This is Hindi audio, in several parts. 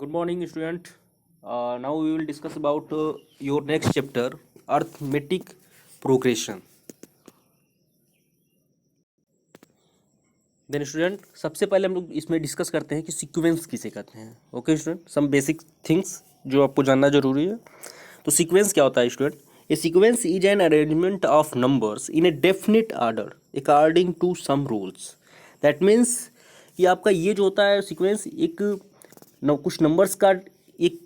Good morning, student. Now we will discuss about your next chapter, arithmetic progression. Then student सबसे पहले हम लोग इसमें डिस्कस करते हैं कि सीक्वेंस किसे कहते हैं. Okay student, some basic things जो आपको जानना जरूरी है. तो सीक्वेंस क्या होता है student? A sequence is an arrangement of numbers in a definite order according to some rules. That means कि आपका ये जो होता है सीक्वेंस एक कुछ नंबर्स का एक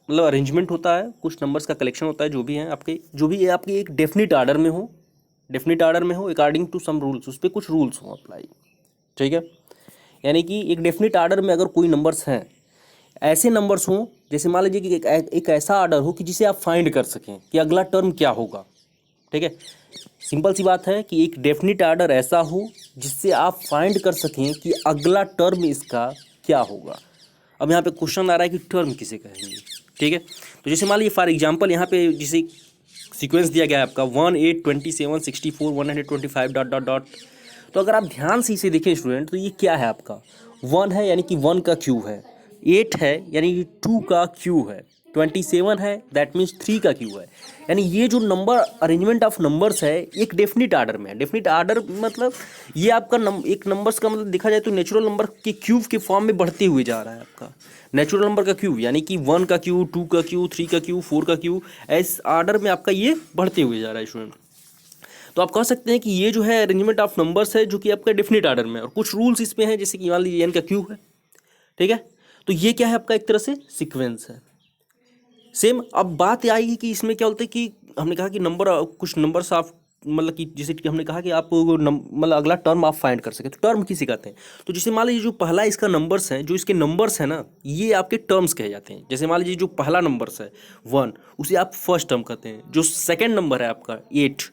मतलब अरेंजमेंट होता है, कुछ नंबर्स का कलेक्शन होता है, जो भी है आपके एक डेफिनिट ऑर्डर में हो अकॉर्डिंग टू सम रूल्स, उस पर कुछ रूल्स हो अप्लाई. ठीक है, यानी कि एक डेफिनिट ऑर्डर में अगर कोई नंबर्स हैं, ऐसे नंबर्स हों जैसे मान लीजिए कि एक ऐसा ऑर्डर हो कि जिसे आप फाइंड कर सकें कि अगला टर्म क्या होगा. ठीक है, सिंपल सी बात है कि एक डेफिनिट ऑर्डर ऐसा हो जिससे आप फाइंड कर सकें कि अगला टर्म इसका क्या होगा. अब यहाँ पे क्वेश्चन आ रहा है कि टर्म किसे कहेंगे. ठीक है, तो जैसे मान लीजिए फॉर एग्जांपल यहाँ पे जिसे सीक्वेंस दिया गया है आपका 1 8 27 64 125 डॉट डॉट डॉट. तो अगर आप ध्यान से इसे देखें स्टूडेंट, तो ये क्या है आपका 1 है यानी कि 1 का क्यू है, 8 है यानी कि 2 का क्यू है, 27 है दैट मीन्स 3 का क्यू है. यानी ये जो नंबर अरेंजमेंट ऑफ नंबर्स है एक डेफिनिट ऑर्डर में है. डेफिनिट ऑर्डर मतलब ये आपका एक नंबर्स का मतलब देखा जाए तो नेचुरल नंबर के क्यूब के फॉर्म में बढ़ते हुए जा रहा है आपका नेचुरल नंबर का क्यूब, यानी कि 1 का क्यू, 2 का क्यू, 3 का क्यू, 4 का क्यू, इस ऑर्डर में आपका ये बढ़ते हुए जा रहा है स्टूडेंट. तो आप कह सकते हैं कि ये जो है अरेंजमेंट ऑफ नंबर्स है जो कि आपका डेफिनेट ऑर्डर में है, और कुछ रूल्स इसमें हैं जैसे कि मान लीजिए एन का क्यू है. ठीक है, तो ये क्या है आपका एक तरह से सीक्वेंस है. सेम अब बात आएगी कि इसमें क्या होता है कि हमने कहा कि नंबर कुछ नंबर्स आप मतलब कि जैसे कि हमने कहा कि आप मतलब अगला टर्म आप फाइंड कर सके, तो टर्म किसे कहते हैं? तो जैसे मान लीजिए जो पहला इसका नंबर्स है, जो इसके नंबर्स है ना, ये आपके टर्म्स कहे जाते हैं. जैसे मान लीजिए जो पहला नंबर्स है 1, उसे आप फर्स्ट टर्म कहते हैं. जो सेकेंड नंबर है आपका 8,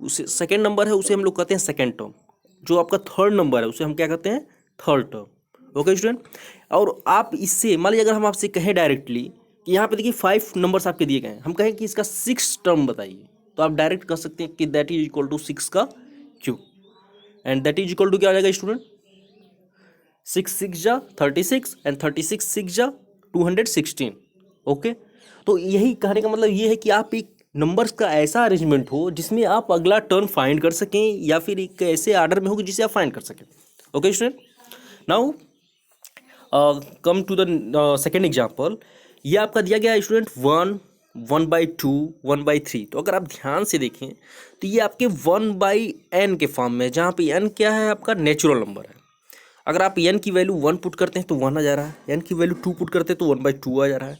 उसे सेकेंड नंबर है उसे हम लोग कहते हैं सेकेंड टर्म. जो आपका थर्ड नंबर है उसे हम क्या कहते हैं? Third term. ओके स्टूडेंट, और आप इससे मान लीजिए अगर हम आपसे कहें डायरेक्टली कि यहाँ पे देखिए 5 नंबर्स आपके दिए गए हैं, हम कहें कि इसका 6 टर्म बताइए, तो आप डायरेक्ट कह सकते हैं कि दैट इज इक्वल टू 6 का cube. And that is equal to क्या आ जाएगा स्टूडेंट? 6 6 जा 36 एंड 36 6 जा 216. ओके, तो यही कहने का मतलब ये है कि आप एक नंबर्स का ऐसा अरेंजमेंट हो जिसमें आप अगला टर्म फाइंड कर सकें, या फिर एक ऐसे ऑर्डर में हो कि जिसे आप फाइंड कर सकें. Okay student, now come to the second example. ये आपका दिया गया है स्टूडेंट 1 1/2 1/3. तो अगर आप ध्यान से देखें तो ये आपके 1/n के फॉर्म में है, जहाँ पे n क्या है आपका नेचुरल नंबर है. अगर आप n की वैल्यू 1 पुट करते हैं तो 1 आ जा रहा है, n की वैल्यू 2 पुट करते हैं तो 1/2 आ जा रहा है,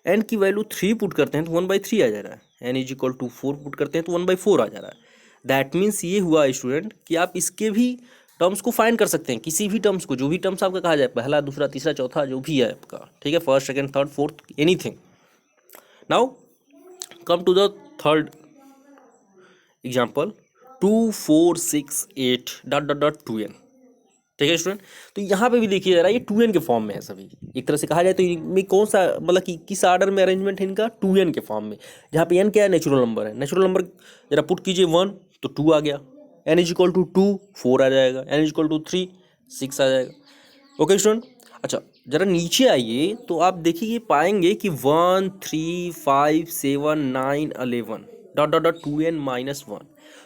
n की वैल्यू 3 पुट करते हैं तो 1/3 आ जा रहा है, n is equal to 4 put करते हैं तो 1/4 आ जा रहा है. दैट मीन्स ये हुआ स्टूडेंट कि आप इसके भी टर्म्स को फाइंड कर सकते हैं, किसी भी टर्म्स को, जो भी टर्म्स आपका कहा जाए, पहला दूसरा तीसरा चौथा जो भी है आपका. ठीक है, first second third fourth anything. Now come to the third example 2 4 6 8 dot dot dot 2n. ठीक है स्टूडेंट, तो यहाँ पे भी देखिए जरा ये 2n के फॉर्म में है सभी. एक तरह से कहा जाए तो इनमें कौन सा मतलब कि किस ऑर्डर में अरेंजमेंट है इनका? 2n के फॉर्म में, जहाँ पे n क्या है? नेचुरल नंबर है. नेचुरल नंबर जरा पुट कीजिए 1 तो 2 आ गया, n इज इक्वल टू 2 4 आ जाएगा, n इज इक्वल टू 3 6 आ जाएगा. ओके स्टूडेंट, अच्छा जरा नीचे आइए तो आप देखिए पाएंगे कि 1 3 5 7 9 11 डॉट डॉट डॉट 2n-1.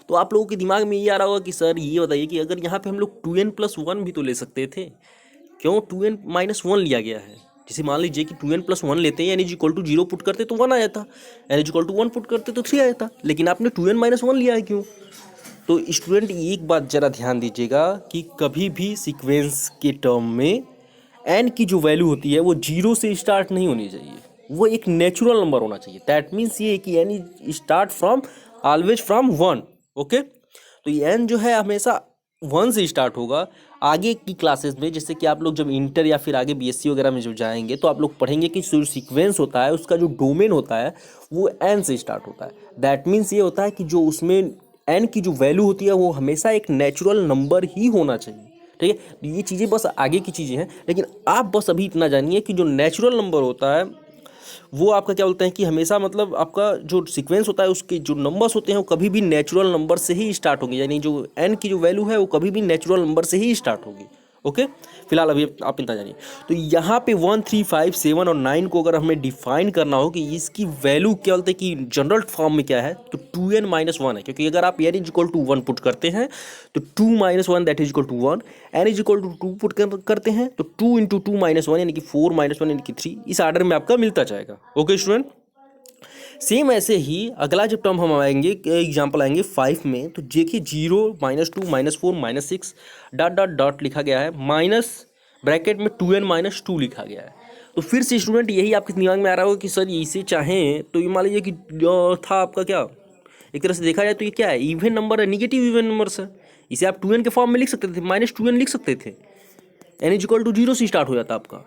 तो आप लोगों के दिमाग में ये आ रहा होगा कि सर ये बताइए कि अगर यहाँ पे हम लोग 2n+1 भी तो ले सकते थे, क्यों 2n-1 लिया गया है? जैसे मान लीजिए कि 2n+1 लेते हैं, n is equal to 0 put करते तो 1 आ जाता, n is equal to 1 put करते तो 3 आ जाता, लेकिन आपने 2n-1 लिया है क्यों? तो स्टूडेंट एक बात जरा ध्यान दीजिएगा कि कभी भी सीक्वेंस के टर्म में n की जो वैल्यू होती है वो 0 से स्टार्ट नहीं होनी चाहिए, वो एक नेचुरल नंबर होना चाहिए. दैट मीन्स ये कि n start from always from 1. Okay, तो ये n जो है हमेशा 1 से स्टार्ट होगा. आगे की क्लासेस में जैसे कि आप लोग जब इंटर या फिर आगे बीएससी वगैरह में जब जाएंगे तो आप लोग पढ़ेंगे कि जो सीक्वेंस होता है उसका जो डोमेन होता है वो n से स्टार्ट होता है. दैट मीन्स ये होता है कि जो उसमें n की जो वैल्यू होती है वो हमेशा एक नेचुरल नंबर ही होना चाहिए. ठीक है, ये चीज़ें बस आगे की चीज़ें हैं, लेकिन आप बस अभी इतना जानिए कि जो नेचुरल नंबर होता है वो आपका क्या बोलते हैं कि हमेशा मतलब आपका जो सीक्वेंस होता है उसके जो नंबर्स होते हैं वो कभी भी नेचुरल नंबर से ही स्टार्ट होंगे, यानी जो n की जो वैल्यू है वो कभी भी नेचुरल नंबर से ही स्टार्ट होगी. ओके, फिलहाल अभी आप इंतजार जानिए। तो यहाँ पे 1, 3, 5, 7 और 9 को अगर हमें डिफाइन करना हो कि इसकी वैल्यू क्या बोलते हैं कि जनरल फॉर्म में क्या है, तो 2n-1 है, क्योंकि अगर आप n is equal to 1 put करते हैं तो 2 - 1 that is equal to 1, n is equal to 2 put करते हैं तो 2 × 2 - 1 यानी कि 4 - 1 यानी कि 3, इस आर्डर में आपका मिलता जाएगा। ओके स्टूडेंट, सेम ऐसे ही अगला जब टर्म हम आएंगे, एग्जाम्पल आएंगे 5 में, तो देखिए 0 - 2 - 4 - 6 डॉट डॉट डॉट लिखा गया है, माइनस ब्रैकेट में 2n - 2 लिखा गया है। तो फिर से स्टूडेंट यही आपके दिमाग में आ रहा होगा कि सर इसे चाहें तो ये मान लीजिए कि था आपका क्या, एक तरह से देखा जाए तो ये क्या है, इवन नंबर है, निगेटिव इवन नंबर्स है। इसे आप 2n के फॉर्म में लिख सकते थे, -2n लिख सकते थे, n इज इक्वल टू 0 से स्टार्ट हो जाता आपका।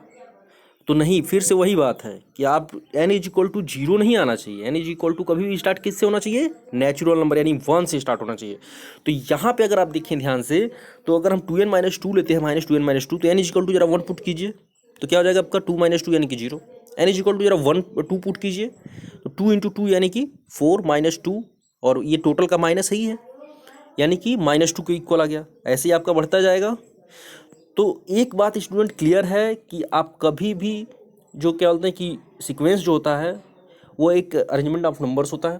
तो नहीं, फिर से वही बात है कि आप n इज इक्वल टू 0 नहीं आना चाहिए, n इज इक्वल टू कभी भी स्टार्ट किससे होना चाहिए, नेचुरल नंबर यानी 1 से स्टार्ट होना चाहिए। तो यहाँ पे अगर आप देखें ध्यान से, तो अगर हम 2n - 2 लेते हैं, -2n - 2, तो n इज इक्वल टू जरा 1 पुट कीजिए, तो क्या हो जाएगा आपका 2 - 2 यानी कि 0। n इज इक्वल टू जरा 2 पुट कीजिए, तो 2 × 2 यानी कि 4 - 2, और ये टोटल का माइनस ही है यानी कि -2 के इक्वल आ गया। ऐसे ही आपका बढ़ता जाएगा। तो एक बात स्टूडेंट क्लियर है कि आप कभी भी जो क्या बोलते हैं कि सीक्वेंस जो होता है वो एक अरेंजमेंट ऑफ नंबर्स होता है,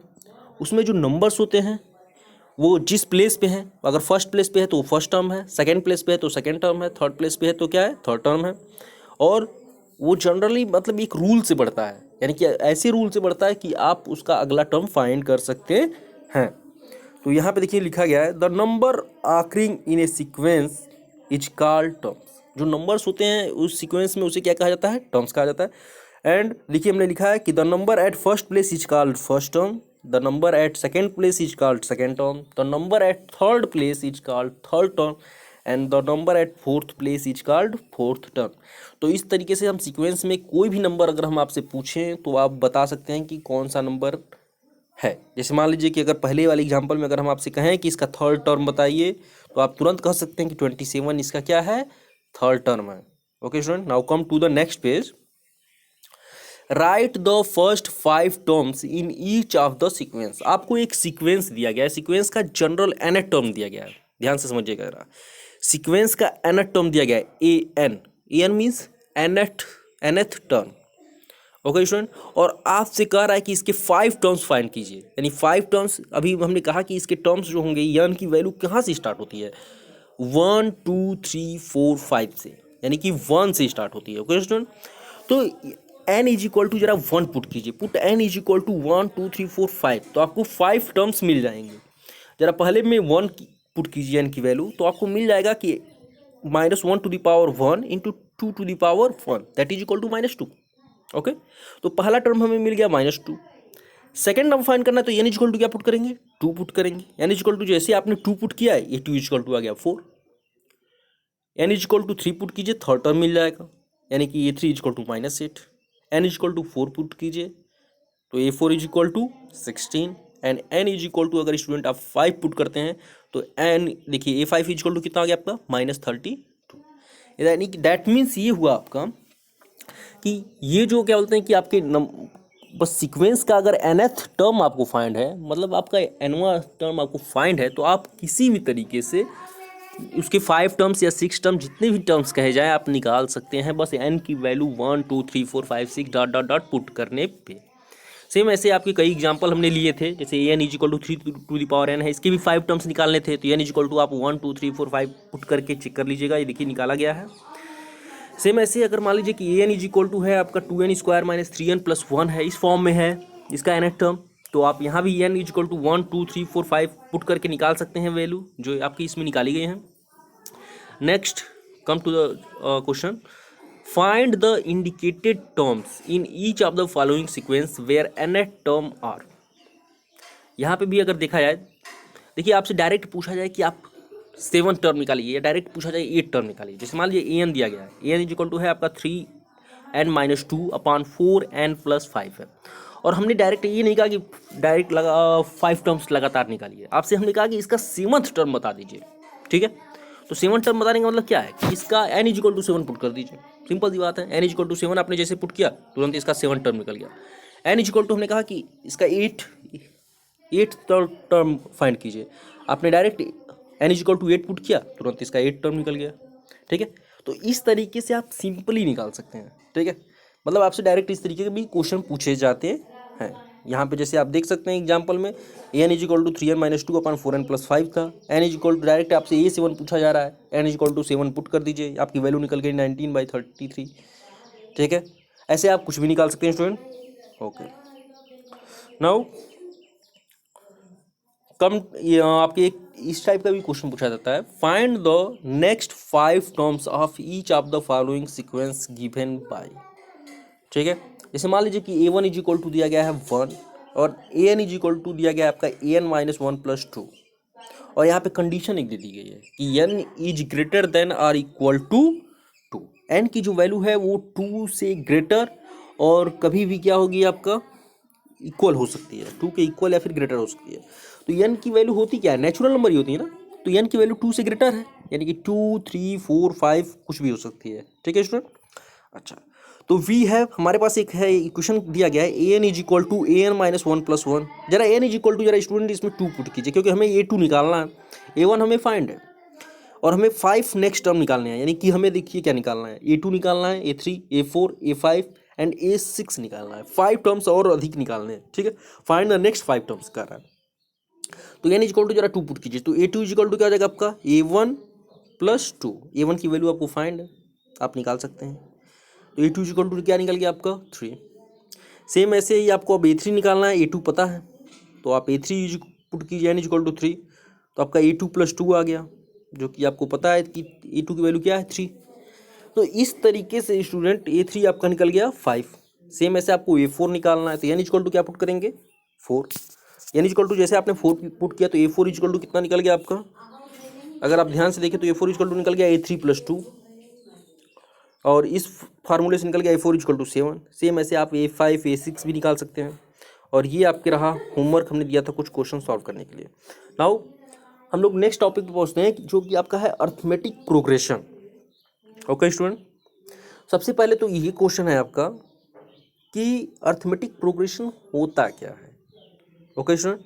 उसमें जो नंबर्स होते हैं वो जिस प्लेस पे हैं, अगर फर्स्ट प्लेस पे है तो वो फर्स्ट टर्म है, सेकंड प्लेस पे है तो सेकंड टर्म है, थर्ड प्लेस पे है तो क्या है, थर्ड टर्म है। और वो जनरली मतलब एक रूल से बढ़ता है, यानी कि ऐसे रूल से बढ़ता है कि आप उसका अगला टर्म फाइंड कर सकते हैं। तो यहाँ पे देखिए लिखा गया है, the number occurring in A sequence is called terms. जो नंबर्स होते हैं उस सीक्वेंस में उसे क्या कहा जाता है, टर्म्स कहा जाता है। एंड देखिए हमने लिखा है कि the number at first place is called first term, the number at second place is called second term, the number at third place is called third term, and the number at fourth place is called fourth term. तो इस तरीके से हम सीक्वेंस में कोई भी नंबर अगर हम आपसे पूछें तो आप बता सकते हैं कि कौन सा नंबर है। जैसे मान लीजिए कि अगर पहले वाले एग्जांपल में अगर हम आपसे कहें कि इसका थर्ड टर्म बताइए, तो आप तुरंत कह सकते हैं कि 27 इसका क्या है, थर्ड टर्म है। Okay student, now come to the next page. Write the first 5 terms in each of the sequence. आपको एक सीक्वेंस दिया गया है, सीक्वेंस का जनरल nth टर्म दिया गया है, ध्यान से समझिएगा जरा। सीक्वेंस का nth टर्म दिया गया है, an means nth term. Okay student, और आपसे कह रहा है कि इसके 5 टर्म्स फाइंड कीजिए, यानी 5 टर्म्स। अभी हमने कहा कि इसके टर्म्स जो होंगे n की वैल्यू कहाँ से स्टार्ट होती है, 1, 2, 3, 4, 5 से, यानी कि 1 से स्टार्ट होती है। ओके स्टूडेंट, तो n इज इक्वल टू जरा 1 पुट कीजिए, put n is equal to 1, 2, 3, 4, 5, तो आपको 5 टर्म्स मिल जाएंगे। जरा पहले में 1 पुट कीजिए n की वैल्यू, तो आपको मिल जाएगा कि -1 to the power 1 into 2 to the power 1 that is equal to -2। Okay, तो पहला टर्म हमें मिल गया -2। सेकेंड टर्म फाइंड करना है तो n इक्वल टू क्या पुट करेंगे, 2 पुट करेंगे। n इक्वल टू जैसे आपने 2 पुट किया है, ये 2 इक्वल टू आ गया 4। n इक्वल टू 3 पुट कीजिए, थर्ड टर्म मिल जाएगा, यानी कि ये 3 equal to -8। n equal to 4 put कीजिए, तो ये 4 is equal to 16। And n is equal to अगर स्टूडेंट आप 5 पुट करते हैं तो n देखिए ये 5 इज इक्वल टू कितना आ गया आपका, -32। यानी कि दैट मीन्स ये हुआ आपका कि ये जो क्या बोलते हैं कि आपके बस सीक्वेंस का अगर nth टर्म आपको फाइंड है, मतलब आपका nवां टर्म आपको फाइंड है, तो आप किसी भी तरीके से उसके 5 टर्म्स या 6 टर्म जितने भी टर्म्स कहे जाएं आप निकाल सकते हैं, बस n की value 1, 2, 3, 4, 5, 6 dot dot dot put करने पे। सेम ऐसे आपके कई एग्जांपल हमने लिए थे, जैसे n is equal to 3 to the power n है, इसके भी 5 टर्म्स निकालने थे, तो n इज इक्वल टू आप 1, 2, 3, 4, 5 पुट करके चेक कर लीजिएगा, ये देखिए निकाला गया है। सेम ऐसे अगर मान लीजिए कि an इज इक्वल टू है आपका 2n square minus 3n plus 1 है, इस फॉर्म में है इसका nth टर्म, तो आप यहाँ भी n is equal to 1, 2, 3, 4, 5 put करके निकाल सकते हैं वैल्यू जो आपकी इसमें निकाली गई हैं। Next come to the question, find the indicated terms in each of the following sequence where nth term are. यहाँ पे भी अगर देखा जाए, देखिए आपसे डायरेक्ट पूछा जाए कि आप 7 टर्म निकालिए, या डायरेक्ट पूछा जाए 8 टर्म निकालिए। जैसे मान लीजिए an दिया गया है, an इज इक्वल टू है आपका 3n - 2 अपॉन 4n + 5 है, और हमने डायरेक्ट ये नहीं कहा कि डायरेक्ट लगा 5 टर्म्स लगातार निकालिए, आपसे हमने कहा कि इसका 7th टर्म बता दीजिए। ठीक है, तो 7 टर्म बताने का मतलब क्या है कि इसका n is equal to 7 put कर दीजिए, सिंपल सी बात है। n इज इक्वल टू 7 आपने जैसे पुट किया तुरंत इसका 7 टर्म निकल गया। n इज इक्वल टू हमने कहा कि इसका 8 टर्म फाइंड कीजिए, आपने direct n is equal to 8 put किया तुरंत इसका 8 टर्म निकल गया। ठीक है, तो तो इस तरीके से आप सिंपली निकाल सकते हैं, ठीक है। मतलब आपसे डायरेक्ट इस तरीके के भी क्वेश्चन पूछे जाते हैं। यहाँ पे जैसे आप देख सकते हैं एग्जाम्पल में N is equal to 3n-2/4n+5 था। N is equal to direct आपसे A7 पूछा जा रहा है, n is equal to 7 put कर दीजिए, आपकी वैल्यू निकल गई 19/33, ठीक है। ऐसे आप कुछ भी निकाल सकते हैं स्टूडेंट। ओके, नाउ कम आपके एक इस टाइप का भी क्वेश्चन पूछा जाता है, find the next 5 terms of each of the following sequence given by, ठीक है। जैसे मान लीजिए कि A1 इज इक्वल टू दिया गया है 1 और AN इज इक्वल टू दिया गया है आपका AN-1+2 और यहाँ पे कंडीशन एक दे दी गई है कि n is greater than or equal to 2। n की जो वैल्यू है वो 2 से ग्रेटर और कभी भी क्या होगी आपका इक्वल हो सकती है, 2 के इक्वल या फिर ग्रेटर हो सकती है। तो n की वैल्यू होती क्या है, नेचुरल नंबर ही होती है ना, तो n की वैल्यू 2 से ग्रेटर है, यानी कि 2, 3, 4, 5 कुछ भी हो सकती है, ठीक है स्टूडेंट। अच्छा, तो वी है हमारे पास एक है इक्वेशन दिया गया है an is equal to AN-1+1। जरा n इज इक्वल टू जरा स्टूडेंट इसमें 2 पुट कीजिए क्योंकि हमें A2 निकालना है, A1 हमें फाइंड है और हमें 5 नेक्स्ट टर्म निकालने हैं, यानी कि हमें देखिए क्या निकालना है, A2 निकालना है, A3, A4, A5 and A6 निकालना है, 5 टर्म्स और अधिक निकालने हैं, ठीक है। फाइंड द नेक्स्ट 5 टर्म्स कर रहा है, तो n इज इक्वल टू जरा 2 पुट कीजिए, तो A2 इज इक्वल टू क्या हो जाएगा आपका A1+2। A1 की वैल्यू आपको फाइंड है, आप निकाल सकते हैं, तो A2 इज इक्वल टू क्या निकल गया आपका 3। सेम ऐसे ही आपको अब A3 निकालना है, A2 पता है तो आप A3 पुट कीजिए, n इज इक्वल टू 3, तो आपका A2+2 आ गया, जो कि आपको पता है कि A2 की वैल्यू क्या है 3। तो इस तरीके से स्टूडेंट A3 आपका निकल गया 5। सेम ऐसे आपको A4 निकालना है, तो n इज इक्वल टू क्या पुट करेंगे 4। n इज इक्वल टू जैसे आपने 4 पुट किया तो A4 इज इक्वल टू कितना निकल गया आपका, अगर आप ध्यान से देखें तो A4 इज इक्वल टू निकल गया A3+2 और इस फार्मूले से निकल गया A4 is equal to 7। Same ऐसे आप A5, A6 भी निकाल सकते हैं। और ये आपके रहा होमवर्क हमने दिया था कुछ क्वेश्चन सॉल्व करने के लिए। नाउ हम लोग नेक्स्ट टॉपिक पे पहुंचते हैं जो कि आपका है अर्थमेटिक प्रोग्रेशन। ओके स्टूडेंट, सबसे पहले तो ये क्वेश्चन है आपका कि अर्थमेटिक प्रोग्रेशन होता क्या है। ओके स्टूडेंट,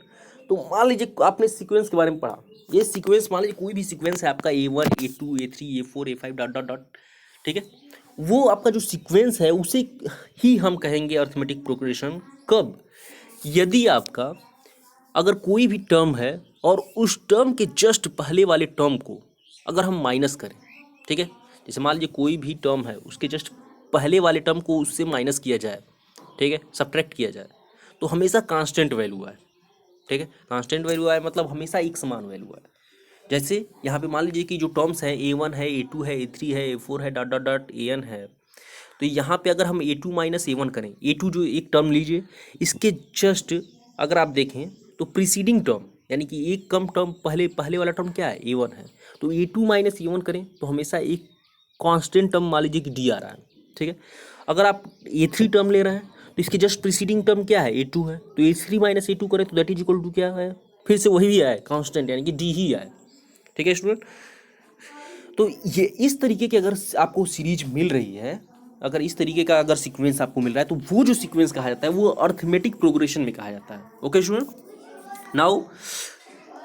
तो मान लीजिए आपने सीक्वेंस के बारे में पढ़ा, ये सीक्वेंस मान लीजिए कोई भी सीक्वेंस है आपका A1, A2, A3, A4, A5 dot dot dot, ठीक है। वो आपका जो सीक्वेंस है उसे ही हम कहेंगे अर्थमेटिक प्रोग्रेशन। कब, यदि आपका अगर कोई भी टर्म है और उस टर्म के जस्ट पहले वाले टर्म को अगर हम माइनस करें, ठीक है, जैसे मान लीजिए कोई भी टर्म है उसके जस्ट पहले वाले टर्म को उससे माइनस किया जाए, ठीक है, सब्ट्रैक्ट किया जाए, तो हमेशा कांस्टेंट वैल्यू आए, ठीक है। कांस्टेंट वैल्यू आए मतलब हमेशा एक समान वैल्यू आए। जैसे यहाँ पे मान लीजिए कि जो टर्म्स हैं A1 है, A2 है, A3 है, A4 है, डॉट डॉट डॉट AN है, तो यहाँ पे अगर हम A2 माइनस A1 करें, A2 जो एक टर्म लीजिए, इसके जस्ट अगर आप देखें तो प्रीसीडिंग टर्म यानी कि एक कम टर्म पहले वाला टर्म क्या है A1 है, तो A2 माइनस A1 करें तो हमेशा एक कांस्टेंट टर्म मान लीजिए कि D आ रहा है, ठीक है। अगर आप A3 टर्म ले रहे हैं तो इसके जस्ट प्रीसीडिंग टर्म क्या है A2 है, तो A3 माइनस A2 करें तो दैट इज इक्वल टू क्या है, फिर से वही भी आए कांस्टेंट यानी कि D ही आए, ठीक है स्टूडेंट। तो ये इस तरीके की अगर आपको सीरीज मिल रही है, अगर इस तरीके का अगर सीक्वेंस आपको मिल रहा है तो वो जो सीक्वेंस कहा जाता है वो अर्थमेटिक प्रोग्रेशन में कहा जाता है। ओके स्टूडेंट, नाउ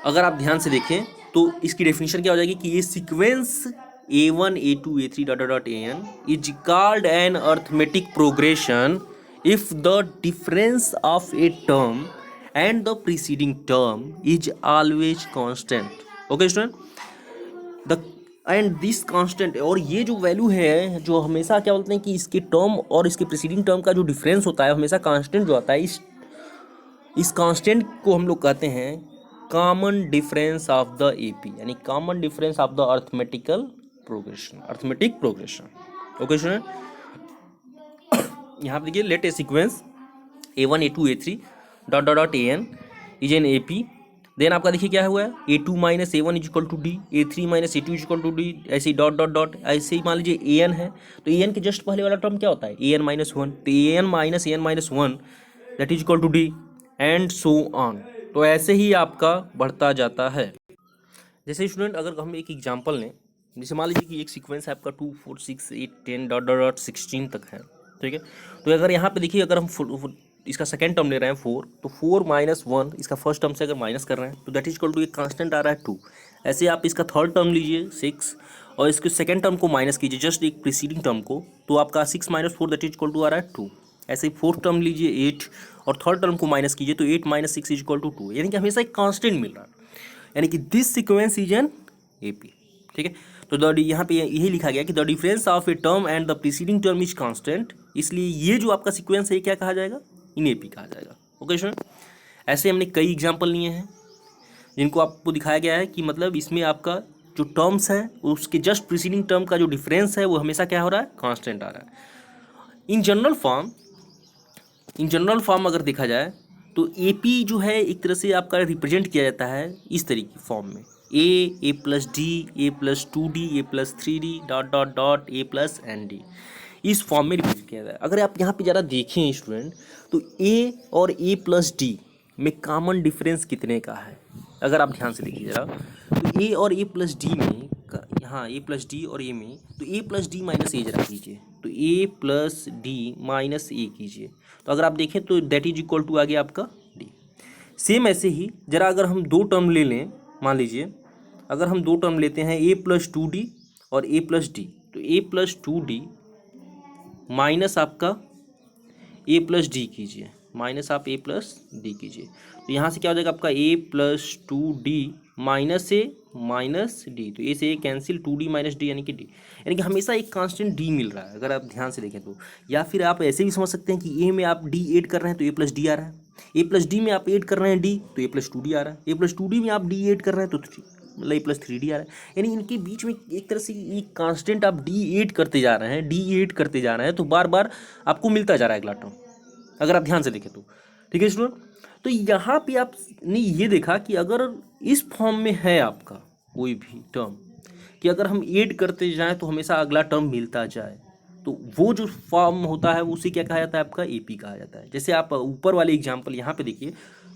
अगर आप ध्यान से देखें तो इसकी डेफिनेशन क्या हो जाएगी कि ये सीक्वेंस A1, A2, A3 डॉट डॉट AN is called an arithmetic progression if the difference of a term and the preceding term is always constant. Okay student, the end this constant, और ये जो वैल्यू है जो हमेशा क्या बोलते हैं कि इसके टर्म और इसके प्रीसीडिंग टर्म का जो डिफरेंस होता है हमेशा कांस्टेंट जो आता है, इस कांस्टेंट को हम लोग कहते हैं common difference of the AP, यानी common difference of the arithmetical progression, arithmetic progression. Okay student, यहाँ पे देखिए let a sequence A1, A2, A3 डॉट डॉट डॉट AN is an AP, then आपका देखिए क्या हुआ है A2 minus A1 is equal to D, A3 minus A2 is equal to D, ऐसे ही डॉट डॉट डॉट, ऐसे ही मान लीजिए AN है तो AN के जस्ट पहले वाला टर्म क्या होता है AN-1, तो AN-1 that is equal to D and so on. तो ऐसे ही आपका बढ़ता जाता है। जैसे स्टूडेंट अगर हम एक एग्जांपल लें, जैसे मान लीजिए कि एक सीक्वेंस है आपका 2, 4, 6, 8, 10 डॉट डॉट डॉट 16 तक है, ठीक है। तो अगर यहाँ पे देखिए अगर हम इसका सेकेंड टर्म ले रहे हैं 4, तो 4 माइनस 1 इसका फर्स्ट टर्म से अगर माइनस कर रहे हैं तो दैट इज इक्वल टू एक कांस्टेंट आ रहा है 2। ऐसे आप इसका थर्ड टर्म लीजिए 6 और इसके सेकेंड टर्म को माइनस कीजिए, जस्ट एक प्रीसीडिंग टर्म को, तो आपका 6 - 4 दैट इज इक्वल टू आ रहा है 2। ऐसे ही फोर्थ टर्म लीजिए 8 और थर्ड टर्म को माइनस कीजिए तो 8 - 6 इज इक्वल टू 2, यानी कि हमेशा एक कांस्टेंट मिल रहा है, यानी कि this sequence is an AP. ठीक है, तो यहाँ पे यही लिखा गया कि the difference of a term and the preceding term is constant, इसलिए ये जो आपका सीक्वेंस है क्या कहा जाएगा, इन एपी कहा जाएगा। ओके स्टूडेंट, ऐसे हमने कई एग्जाम्पल लिए हैं जिनको आपको दिखाया गया है कि मतलब इसमें आपका जो टर्म्स है उसके जस्ट प्रीसीडिंग टर्म का जो डिफरेंस है वो हमेशा क्या हो रहा है, कांस्टेंट आ रहा है। इन जनरल फॉर्म अगर देखा जाए तो एपी जो है एक तरह से आपका रिप्रेजेंट किया जाता है इस तरीके फॉर्म में, a plus d, a plus 2d, a plus 3d dot dot dot a plus n d, इस फॉर्म में रिप्रेजेंट किया जाता है। अगर आप यहाँ पे ज़रा देखें स्टूडेंट, तो ए और ए प्लस डी में कॉमन डिफरेंस कितने का है, अगर आप ध्यान से देखिए ज़रा, तो ए और ए प्लस डी में, हाँ ए प्लस डी और ए में, तो ए प्लस डी माइनस ए जरा कीजिए, तो ए प्लस डी माइनस ए कीजिए, तो अगर आप देखें तो दैट इज इक्वल टू आ गया आपका डी। सेम ऐसे ही जरा अगर हम दो टर्म ले लें, मान लीजिए अगर हम दो टर्म लेते हैं ए प्लस 2d और ए प्लस डी, तो ए प्लस 2d माइनस आपका ए प्लस डी कीजिए, माइनस आप ए प्लस डी कीजिए, तो यहाँ से क्या हो जाएगा आपका ए प्लस 2d माइनस ए माइनस डी, तो ए से ए कैंसिल, 2d माइनस डी यानी कि डी, यानी कि हमेशा एक कांस्टेंट डी मिल रहा है अगर आप ध्यान से देखें तो। या फिर आप ऐसे भी समझ सकते हैं कि ए में आप डी ऐड कर रहे हैं तो ए प्लस डी आ रहा है, ए प्लस डी में आप ऐड कर रहे हैं डी तो ए प्लस 2d आ रहा है, ए प्लस 2d में आप डी ऐड कर रहे हैं तो मतलब ए प्लस 3d आ रहा है, यानी इनके बीच में एक तरह से एक कांस्टेंट आप डी ऐड करते जा रहे हैं, डी ऐड करते जा रहे हैं, तो बार बार आपको मिलता जा रहा है अगला टर्म, अगर आप ध्यान से देखें तो। ठीक है स्टूडेंट, तो यहाँ पे आपने ये देखा कि अगर इस फॉर्म में है आपका कोई भी टर्म कि अगर हम ऐड करते जाएं तो हमेशा अगला टर्म मिलता जाए, तो वो जो फॉर्म होता है उसे क्या कहा जाता है, आपका एपी कहा जाता है। जैसे आप ऊपर वाले एग्जाम्पल यहाँ पे देखिए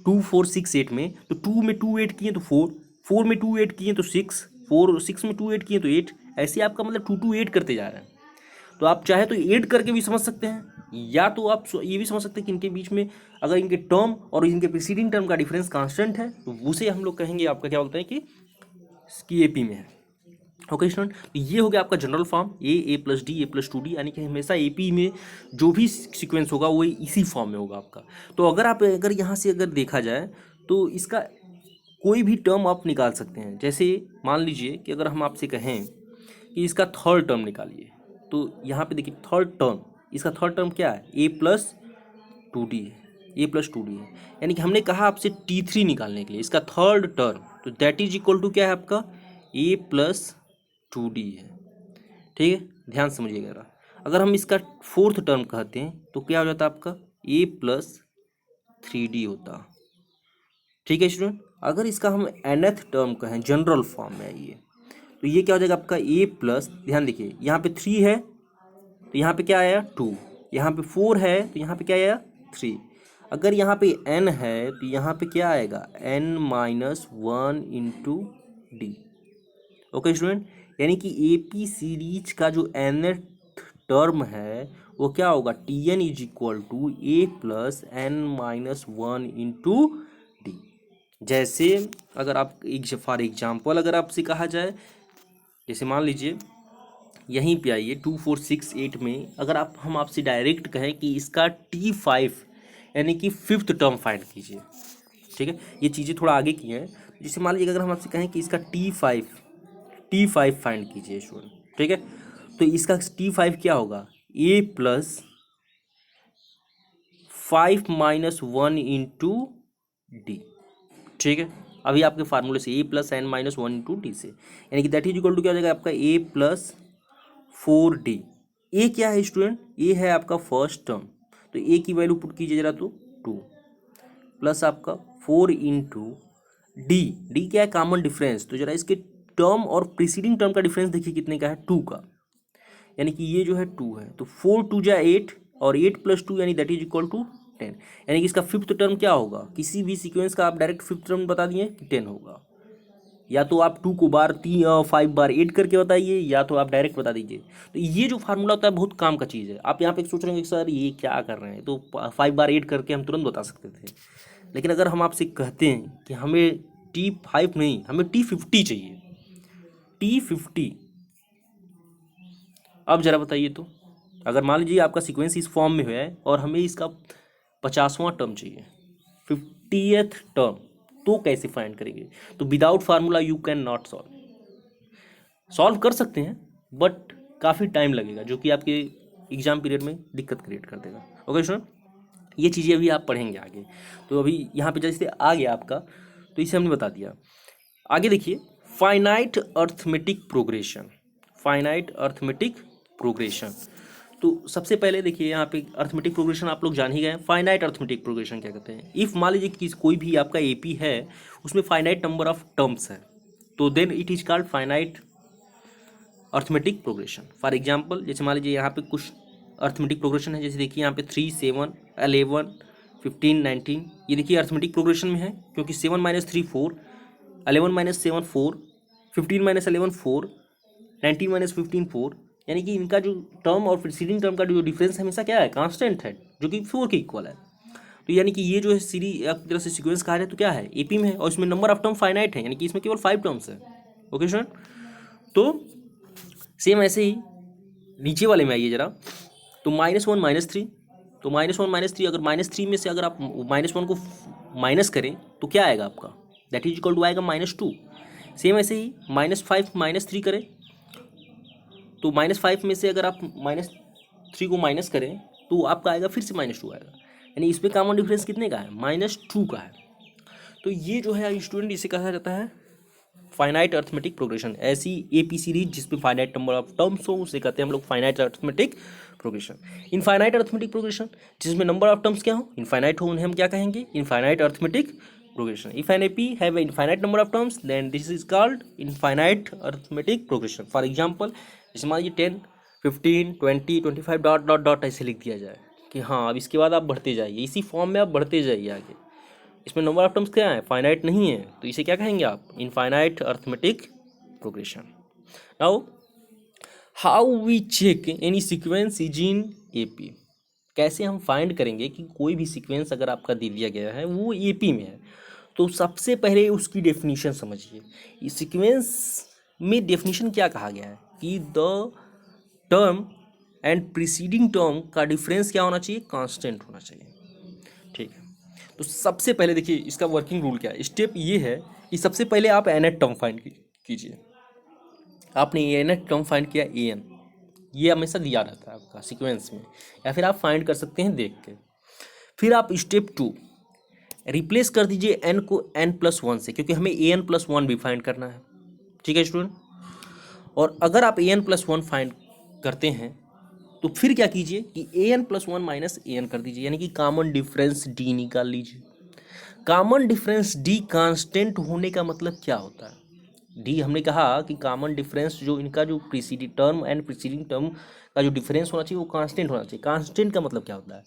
2 4 6 8 में, तो 2 में 2 ऐड किए तो 4, 4 में 2 ऐड किए तो 6, 4 6 में 2 ऐड किए तो 8, ऐसे आपका मतलब 2 2 ऐड करते जा रहे हैं। तो आप चाहे तो ऐड करके भी समझ सकते हैं, या तो आप ये भी समझ सकते हैं कि इनके बीच में अगर इनके टर्म और इनके प्रीसीडिंग टर्म का डिफरेंस कांस्टेंट है तो उसे हम लोग कहेंगे आपका क्या बोलते हैं कि एपी में है। ओके स्टूडेंट, तो ये हो गया आपका general form A plus d, a plus 2d, यानी कि हमेशा एपी में जो भी सीक्वेंस होगा वो इसी फॉर्म में होगा आपका। तो अगर यहाँ से अगर देखा जाए तो इसका कोई भी टर्म आप निकाल सकते हैं। जैसे मान लीजिए कि अगर हम आपसे कहें कि इसका थर्ड टर्म निकालिए, तो यहाँ पे देखिए थर्ड टर्म, इसका थर्ड टर्म क्या है, ए प्लस 2d है, ए प्लस 2d है, यानी कि हमने कहा आपसे T3 निकालने के लिए इसका थर्ड टर्म, तो दैट इज इक्वल टू क्या है आपका ए प्लस 2d है। ठीक है, ध्यान समझिएगा। अगर हम इसका फोर्थ टर्म कहते हैं तो क्या हो जाता है आपका ए प्लस 3d होता। ठीक है स्टूडेंट, अगर इसका हम nth टर्म कहें जनरल फॉर्म में ये, तो ये क्या हो जाएगा आपका ए प्लस, ध्यान देखिए यहाँ पे 3 है तो यहाँ पे क्या आया 2, यहाँ पे 4 है तो यहाँ पे क्या आया 3, अगर यहाँ पे n है तो यहाँ पे क्या आएगा n minus 1 into D. Okay student, यानी कि एपी सीरीज का जो nth टर्म है वो क्या होगा Tn is equal to a plus n minus 1 into d. जैसे अगर आप फॉर एग्जाम्पल अगर आपसे कहा जाए, जैसे मान लीजिए यहीं पे आइए 2 4 6 8 में, अगर हम आपसे डायरेक्ट कहें कि इसका T5 यानी कि फिफ्थ टर्म फाइंड कीजिए। ठीक है, ये चीज़ें थोड़ा आगे की हैं। जैसे मान लीजिए अगर हम आपसे कहें कि इसका T5 फाइंड कीजिए स्टूडेंट, ठीक है, तो इसका T5 क्या होगा a plus 5 minus 1 into d. ठीक है, अभी आपके फार्मूले से a plus n minus 1 into d से, यानी कि दैट इज इक्वल टू क्या हो जाएगा आपका ए प्लस 4d। ए क्या है स्टूडेंट, ए है आपका फर्स्ट टर्म, तो ए की वैल्यू पुट कीजिए जरा, तो 2 प्लस आपका 4 इंटू डी क्या है कॉमन डिफरेंस, तो जरा इसके टर्म और प्रीसीडिंग टर्म का डिफरेंस देखिए कितने का है 2 का, यानी कि ये जो है 2 है, तो 4 2 जा 8 और 8 प्लस 2 यानी दैट इज इक्वल टू 10, यानी कि इसका फिफ्थ टर्म क्या होगा, किसी भी सीक्वेंस का आप डायरेक्ट फिफ्थ टर्म बता दिए कि 10 होगा, या तो आप 2 को 5 बार ऐड करके बताइए या तो आप डायरेक्ट बता दीजिए। तो ये जो फार्मूला होता है बहुत काम का चीज़ है। आप यहाँ पे सोच रहे हैं कि सर ये क्या कर रहे हैं, तो 5 बार ऐड करके हम तुरंत बता सकते थे, लेकिन अगर हम आपसे कहते हैं कि हमें T5 नहीं हमें T50 चाहिए, T50 अब जरा बताइए तो, अगर मान लीजिए आपका सीक्वेंस इस फॉर्म में है और हमें इसका 50वां टर्म चाहिए, 50th टर्म, तो कैसे फाइंड करेंगे? तो without formula you can not solve कर सकते हैं, बट काफ़ी टाइम लगेगा, जो कि आपके एग्जाम पीरियड में दिक्कत क्रिएट कर देगा। ओके स्टूडेंट, ये चीज़ें अभी आप पढ़ेंगे आगे। तो अभी यहाँ पे जैसे आ गया आपका, तो इसे हमने बता दिया। आगे देखिए, finite arithmetic progression. Finite arithmetic progression, तो सबसे पहले देखिए यहाँ पे अर्थमेटिक प्रोग्रेशन आप लोग जान ही गए। फाइनाइट अर्थमेटिक प्रोग्रेशन क्या कहते हैं? इफ़ मान लीजिए कि कोई भी आपका एपी है, उसमें फाइनाइट नंबर ऑफ टर्म्स है, तो then it is called finite arithmetic progression. For example, जैसे मान लीजिए यहाँ पे कुछ अर्थमेटिक प्रोग्रेशन है, जैसे देखिए यहाँ पे 3, 7, 11, 15, 19, ये देखिए अर्थमेटिक प्रोग्रेशन में है, क्योंकि 7 - 3 4, 11 - 7 4, 15 - 11 4, 19 - 15 4, यानी कि इनका जो टर्म और प्रीसीडिंग टर्म का जो डिफरेंस हमेशा क्या है? कांस्टेंट है, जो कि 4 के इक्वल है। तो यानी कि ये जो है सीरीज एक तरह से सीक्वेंस कहा जाए तो क्या है? एपी में है, और इसमें नंबर ऑफ टर्म फाइनाइट है, यानी कि इसमें केवल 5 टर्म्स है। ओके स्टूडेंट, तो सेम ऐसे ही नीचे वाले में आइए जरा, तो -1 -3, तो -1 -3, अगर -3 में से अगर आप -1 को माइनस करें तो क्या आएगा आपका? दैट इज इक्वल टू आएगा -2। सेम ऐसे ही -5 -3 करें, तो -5 में से अगर आप -3 को माइनस करें तो आपका आएगा फिर से -2 आएगा, यानी इसमें कॉमन डिफरेंस कितने का है? -2 का है। तो ये जो है स्टूडेंट, इसे कहा जाता है फाइनाइट अर्थमेटिक प्रोग्रेशन। ऐसी एपी सीरीज जिसमें फाइनाइट नंबर ऑफ टर्म्स हो, उसे कहते हैं हम लोग finite arithmetic progression. Infinite arithmetic progression, जिसमें नंबर ऑफ टर्म्स क्या हो? इनफाइनाइट हो, उन्हें हम क्या कहेंगे? Infinite arithmetic progression. If an AP have infinite number of terms, then this is called infinite arithmetic progression. For example, जैसे मान लीजिए 10, 15, 20, 25 डॉट डॉट डॉट ऐसे लिख दिया जाए कि हाँ अब इसके बाद आप बढ़ते जाइए, इसी फॉर्म में आप बढ़ते जाइए आगे। इसमें नंबर ऑफ टर्म्स क्या है? फाइनाइट नहीं है, तो इसे क्या कहेंगे आप? Infinite arithmetic progression. Now how we check any sequence is in AP? कैसे हम फाइंड करेंगे कि कोई भी सीक्वेंस अगर आपका दे दिया गया है वो एपी में है? तो सबसे पहले उसकी डेफिनेशन समझिए। इस सीक्वेंस में डेफिनेशन क्या कहा गया है कि the term and preceding term का डिफरेंस क्या होना चाहिए? कांस्टेंट होना चाहिए। ठीक है, तो सबसे पहले देखिए इसका वर्किंग रूल क्या है। स्टेप ये है कि सबसे पहले आप nth टर्म फाइंड कीजिए। आपने nth टर्म फाइंड किया, an, ये हमेशा दिया रहता है आपका सीक्वेंस में, या फिर आप फाइंड कर सकते हैं देख के। फिर आप स्टेप 2 रिप्लेस कर दीजिए n को n+1 से, क्योंकि हमें an+1 भी फाइंड करना है। ठीक है स्टूडेंट, और अगर आप an+1 फाइंड करते हैं तो फिर क्या कीजिए कि an+1 - an कर दीजिए, यानी कि कॉमन डिफरेंस d निकाल लीजिए। कॉमन डिफरेंस d कांस्टेंट होने का मतलब क्या होता है? d हमने कहा कि कॉमन डिफरेंस जो इनका जो preceding term and preceding term का जो डिफरेंस होना चाहिए वो कांस्टेंट होना चाहिए। कांस्टेंट का मतलब क्या होता है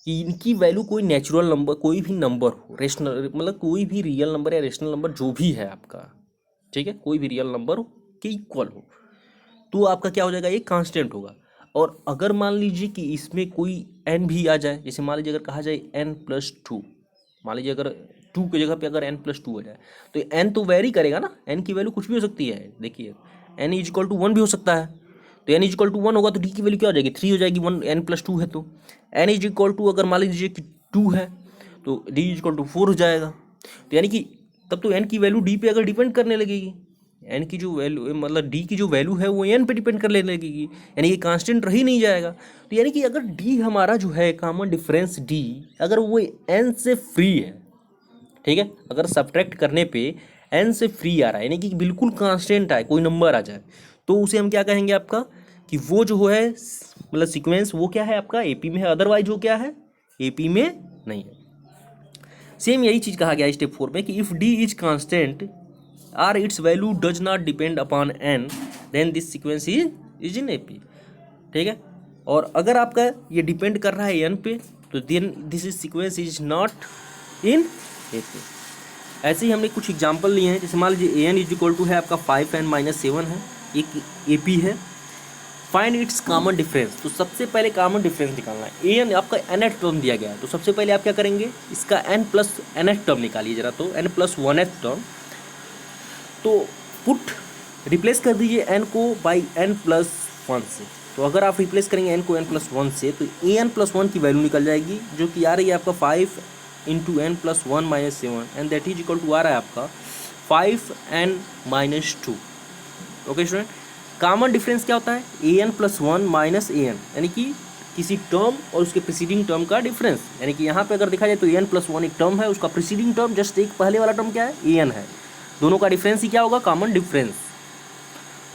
कि इनकी वैल्यू कोई नेचुरल नंबर, कोई भी नंबर हो, रेशनल मतलब कोई भी रियल नंबर या रेशनल नंबर जो भी है आपका, ठीक है, कोई भी रियल नंबर के इक्वल हो, तो आपका क्या हो जाएगा? ये कांस्टेंट होगा। और अगर मान लीजिए कि इसमें कोई n भी आ जाए, जैसे मान लीजिए अगर कहा जाए n+2, मान लीजिए अगर 2 की जगह पे अगर n+2 आ जाए, तो n तो वेरी करेगा ना, n की वैल्यू कुछ भी हो सकती है। देखिए n = 1 भी हो सकता है, तो n = 1 होगा तो d की वैल्यू क्या हो जाएगी? 3 हो जाएगी। 1 n+2 है तो n = अगर मान लीजिए कि 2 है तो d = 4 हो जाएगा। तो यानी कि तब तो n की वैल्यू d पे अगर डिपेंड करने लगेगी, n की जो वैल्यू मतलब d की जो वैल्यू है वो n पे डिपेंड कर लेने लगेगी, यानी कि कांस्टेंट रह ही नहीं जाएगा। तो यानी कि अगर d हमारा जो है कॉमन डिफरेंस d अगर वो n से फ्री है, ठीक है, अगर सब्ट्रैक्ट करने पे n से फ्री आ रहा है, यानी कि बिल्कुल कांस्टेंट आए, कोई नंबर आ जाए, तो उसे हम क्या कहेंगे आपका कि वो जो है मतलब सीक्वेंस वो क्या है आपका? एपी में है। अदरवाइज वो क्या है? एपी में नहीं है। सेम यही चीज़ कहा गया है स्टेप 4 में कि इफ़ d इज कांस्टेंट और its value does not depend upon n, then this sequence is in AP. ठीक है, और अगर आपका ये डिपेंड कर रहा है n पे, तो then this is sequence is not in AP. ऐसे ही हमने कुछ एग्जांपल लिए हैं, जैसे मान लीजिए an = है आपका 5n - 7 है, एक एपी है। फाइंड इट्स कॉमन डिफरेंस, तो सबसे पहले कॉमन डिफरेंस निकालना है। an आपका nth टर्म दिया गया है, तो सबसे पहले आप क्या करेंगे? इसका n+nth टर्म निकालिए जरा, तो n+1th टर्म, तो पुट रिप्लेस कर दीजिए n को बाई n+1 से, तो अगर आप रिप्लेस करेंगे एन को n+1 से तो an+1 की वैल्यू निकल जाएगी, जो कि आ रही है आपका 5 into n+1 minus 7 and that is equal to आ रहा है आपका 5n-2। Okay student, common difference क्या होता है? an+1 माइनस an, यानी कि किसी टर्म और उसके प्रीसीडिंग टर्म का डिफरेंस। यानी कि यहाँ पे अगर देखा जाए तो an+1 एक टर्म है, उसका प्रीसीडिंग टर्म जस्ट एक पहले वाला टर्म क्या है? an है। दोनों का डिफरेंस ही क्या होगा? Common difference.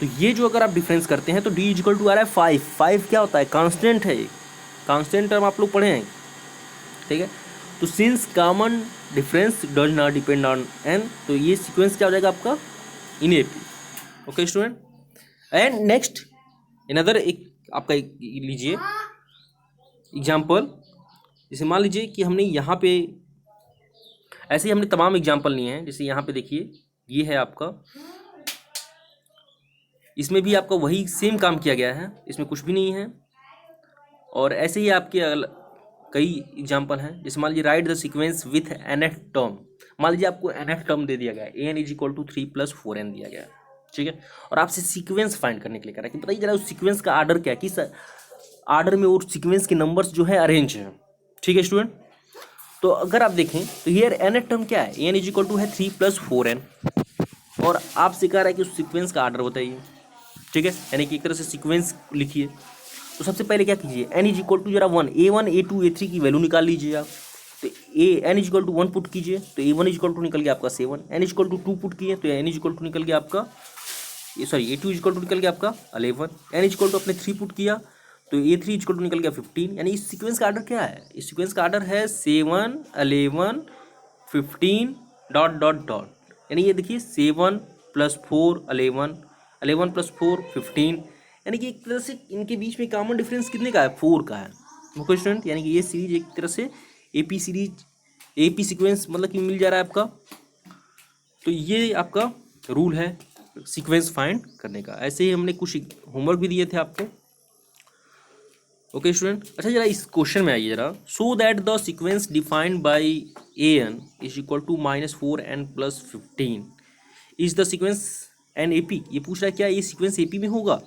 तो ये जो अगर आप डिफरेंस करते हैं तो d इक्वल टू आ रहा है 5। 5 क्या होता है? कांस्टेंट है, कांस्टेंट टर्म आप लोग पढ़े हैं, ठीक है। तो since common difference does not depend on n, तो ये सीक्वेंस क्या हो जाएगा आपका? In AP. Okay student, and next another एक आपका लीजिए एग्जाम्पल। जैसे मान लीजिए कि हमने यहाँ पे ऐसे ही हमने तमाम एग्जाम्पल लिए हैं। जैसे यहाँ पे देखिए ये है आपका, इसमें भी आपका वही सेम काम किया गया है, इसमें कुछ भी नहीं है। और ऐसे ही आपके कई एग्जाम्पल हैं। जैसे मान लीजिए right the sequence with nth term. मान लीजिए आपको nth टर्म दे दिया गया है, an is equal to 3 + 4n दिया गया है, ठीक है। और आपसे सीक्वेंस फाइंड करने के लिए कह रहा है कि बताइए जरा उस सीक्वेंस का आर्डर क्या है, किस आर्डर में और सीक्वेंस के नंबर्स जो है अरेंज है, ठीक है स्टूडेंट। तो अगर आप देखें तो ये nth टर्म क्या है? an इज इक्वल टू है 3 + 4n, और आपसे कह रहा है कि उस सीक्वेंस का आर्डर बताइए, ठीक है। यानी कि एक तरह से सीक्वेंस लिखिए। तो सबसे पहले क्या कीजिए, n इज इक्वल टू जरा 1, a1 a2 a3 की वैल्यू निकाल लीजिए आप। तो n is equal to 1 put कीजिए तो a1 इज इक्वल टू निकल गया आपका 7, n is equal to 2 put किए तो n इज इक्वल टू निकल गया आपका a2 इज इक्वल टू निकल गया आपका 11, n इज इक्वल टू अपने 3 पुट किया तो a3 इज इक्वल टू निकल गया 15। यानी इस सीक्वेंस का आर्डर क्या है? इस सीक्वेंस का आर्डर है 7 11 15 डॉट डॉट डॉट। यानी ये देखिए 7 + 4 11 11 + 4 15। यानी कि एक तरह से इनके बीच में कॉमन डिफरेंस कितने का है? 4 का है। ओके स्टूडेंट, यानी कि ये सीरीज एक तरह से एपी सीरीज, एपी सीक्वेंस मतलब कि मिल जा रहा है आपका। तो ये आपका रूल है सीक्वेंस फाइंड करने का। ऐसे ही हमने कुछ होमवर्क भी दिए थे आपको। ओके स्टूडेंट, अच्छा जरा इस क्वेश्चन में आइए जरा। So that the sequence defined by an is equal to -4n+15 is the sequence an AP. ये पूछ रहा है क्या ये सीक्वेंस एपी में होगा?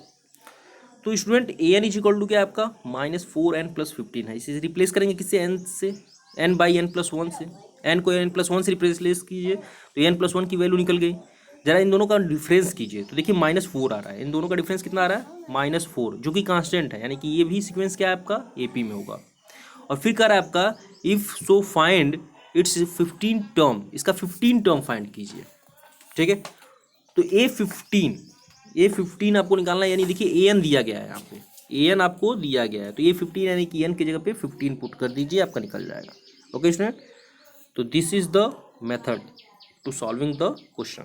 तो student an is equal to क्या आपका -4n+15 है। इसे रिप्लेस करेंगे किससे? n से, n/n+1 से। n को n+1 से रिप्लेस कीजिए तो n+1 की वैल्यू निकल गई। जरा इन दोनों का डिफरेंस कीजिए तो देखिए -4 आ रहा है। इन दोनों का डिफरेंस कितना आ रहा है? -4, जो कि कांस्टेंट है। यानी कि ये भी सीक्वेंस क्या है आपका? एपी में होगा। और फिर कह रहा है आपका if so find its 15 term, इसका 15 टर्म फाइंड कीजिए, ठीक है। तो A15 आपको निकालना है। यानी देखिए an दिया गया है यहाँ पे, an आपको दिया गया है तो A15 यानी कि n की जगह पे 15 पुट कर दीजिए, आपका निकल जाएगा। ओके स्टूडेंट, तो this is the method to solving the question.